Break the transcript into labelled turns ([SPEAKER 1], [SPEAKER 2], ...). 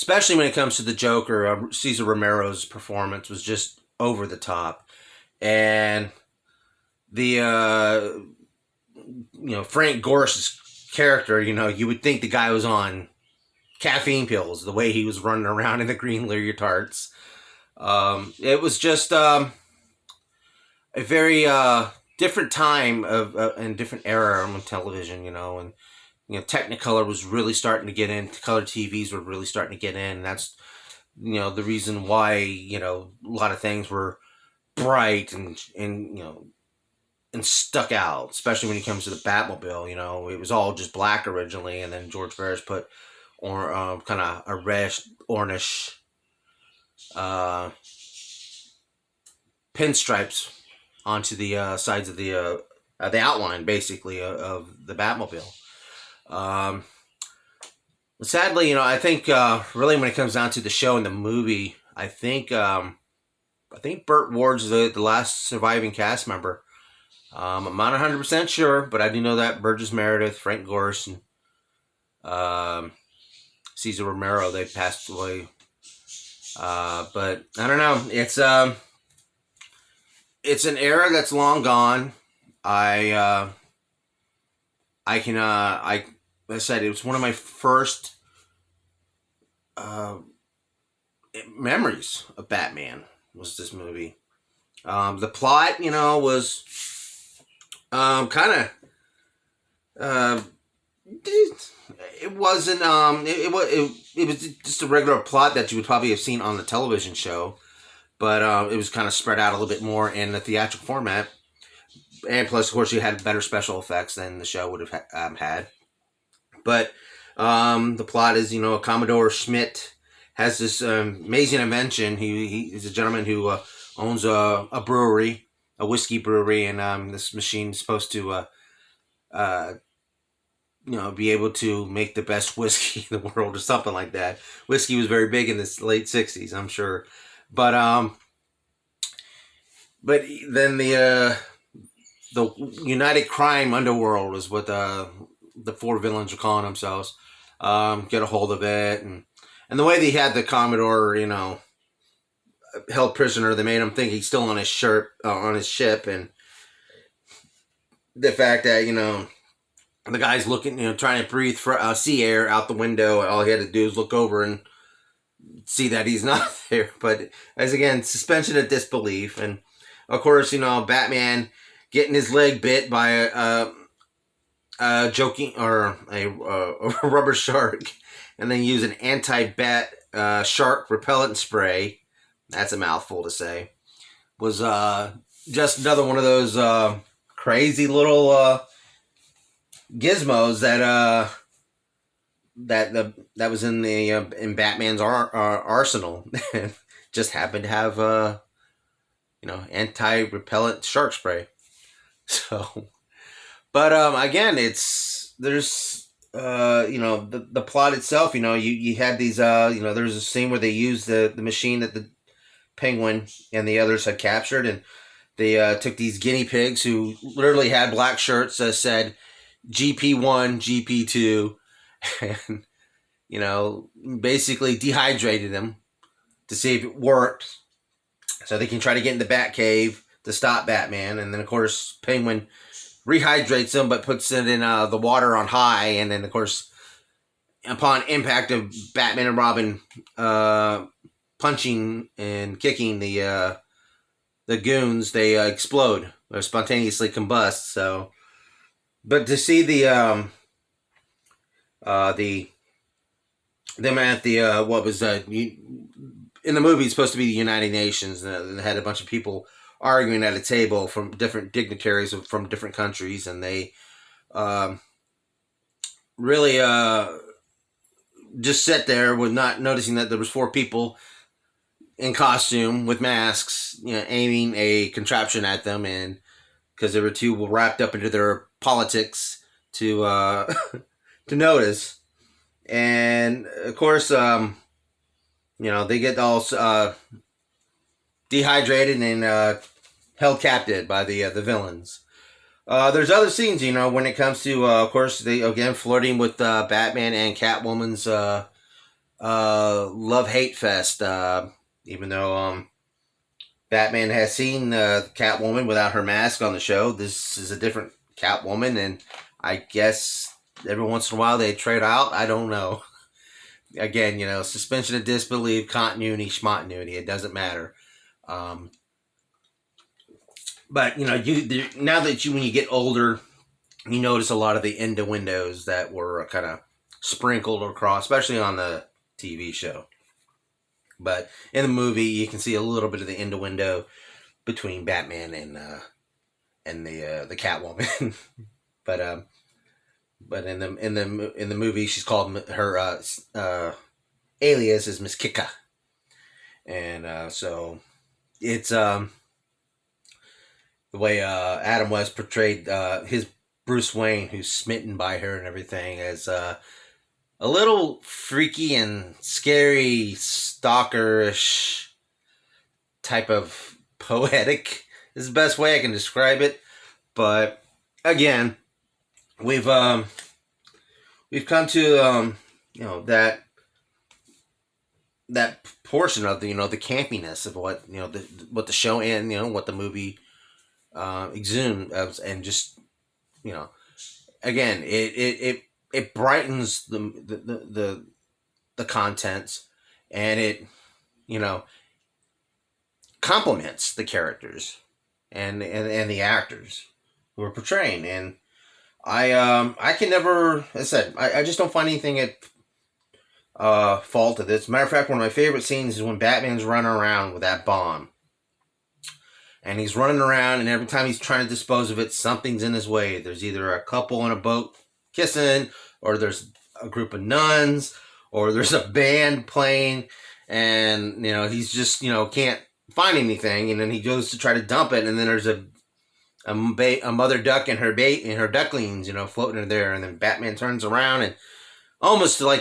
[SPEAKER 1] especially when it comes to the Joker. Cesar Romero's performance was just over the top, and the Frank Gorse's character. You would think the guy was on caffeine pills. The way he was running around in the green leotards. It was just a very different time and different era on television. And Technicolor was really starting to get in. Color TVs were really starting to get in. And that's the reason why a lot of things were bright and stuck out, especially when it comes to the Batmobile. It was all just black originally, and then George Ferris put kind of a reddish, orange pinstripes onto the sides of the outline, basically, of the Batmobile. Sadly, I think really when it comes down to the show and the movie, I think Burt Ward's the last surviving cast member. I'm not 100% sure, but I do know that Burgess Meredith, Frank Gorse, and Cesar Romero, they passed away. But I don't know. It's an era that's long gone. I said it was one of my first memories of Batman. Was this movie? The plot, was kind of it wasn't it was just a regular plot that you would probably have seen on the television show, but it was kind of spread out a little bit more in the theatrical format, and plus, of course, you had better special effects than the show would have had. But the plot is, a Commodore Schmidt has this amazing invention. He's a gentleman who owns a brewery, a whiskey brewery, and this machine is supposed to be able to make the best whiskey in the world or something like that. Whiskey was very big in the late 60s, I'm sure. But then the United Crime Underworld is what the four villains are calling themselves. Get a hold of it. And the way they had the Commodore, held prisoner, they made him think he's still on his ship. And the fact that, the guy's looking, trying to breathe sea air out the window. All he had to do is look over and see that he's not there. But as again, suspension of disbelief. And of course, Batman getting his leg bit by a rubber shark, and then use an anti-bat shark repellent spray. That's a mouthful to say. Was just another one of those crazy little gizmos that was in Batman's arsenal. Just happened to have anti-repellent shark spray. So, but again, there's the plot itself. You had these there's a scene where they used the machine that the Penguin and the others had captured, and they took these guinea pigs who literally had black shirts that said GP1, GP2, and basically dehydrated them to see if it worked, so they can try to get in the Batcave to stop Batman. And then, of course, Penguin rehydrates them, but puts it in the water on high. And then, of course, upon impact of Batman and Robin punching and kicking the goons, they explode or spontaneously combust. So, but to see them at the what was in the movie, it's supposed to be the United Nations, and they had a bunch of people arguing at a table from different dignitaries from different countries, and they really just sat there with not noticing that there was four people in costume with masks, aiming a contraption at them, and because they were too wrapped up into their politics to to notice. And of course, they get all dehydrated and held captive by the villains. There's other scenes, when it comes to, of course, they again flirting with Batman and Catwoman's love-hate fest. Even though Batman has seen Catwoman without her mask on the show, this is a different Catwoman, and I guess every once in a while they trade out. I don't know. Again, suspension of disbelief, continuity, schmontinuity. It doesn't matter. Um, but now that when you get older, you notice a lot of the innuendos that were kind of sprinkled across, especially on the TV show. But in the movie, you can see a little bit of the innuendo between Batman and the Catwoman. but but in the movie, she's called her alias is Miss Kika, and so it's the way Adam West portrayed his Bruce Wayne, who's smitten by her and everything, as a little freaky and scary, stalkerish type of poetic is the best way I can describe it. But again, we've come to that portion of the the campiness of what what the show and what the movie exudes, and just again it brightens the contents, and it complements the characters and the actors who are portraying. And I can never, as I said, I just don't find anything at fault of this. Matter of fact, one of my favorite scenes is when Batman's running around with that bomb. And he's running around, and every time he's trying to dispose of it, something's in his way. There's either a couple on a boat kissing, or there's a group of nuns, or there's a band playing, and he's just can't find anything. And then he goes to try to dump it, and then there's a mother duck and her ducklings floating in there, and then Batman turns around and almost like